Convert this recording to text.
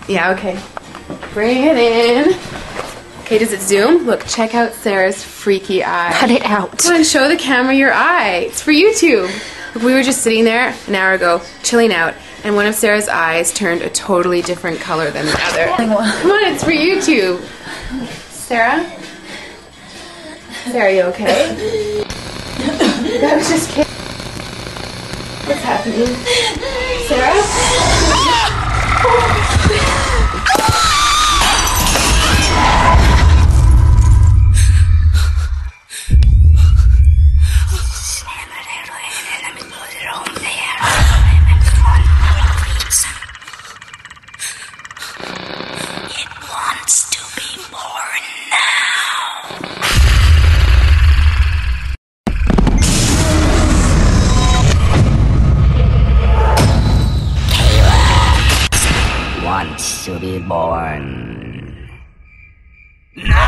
Yeah, okay. Bring it in. Okay, does it zoom? Look, check out Sarah's freaky eye. Cut it out. Come on, show the camera your eye. It's for YouTube. Look, we were just sitting there an hour ago, chilling out, and one of Sarah's eyes turned a totally different color than the other. Come on, it's for YouTube. Sarah? Sarah, are you okay? That was just kidding. What's happening? Sarah? It wants to be born now. Kayla wants to be born. No!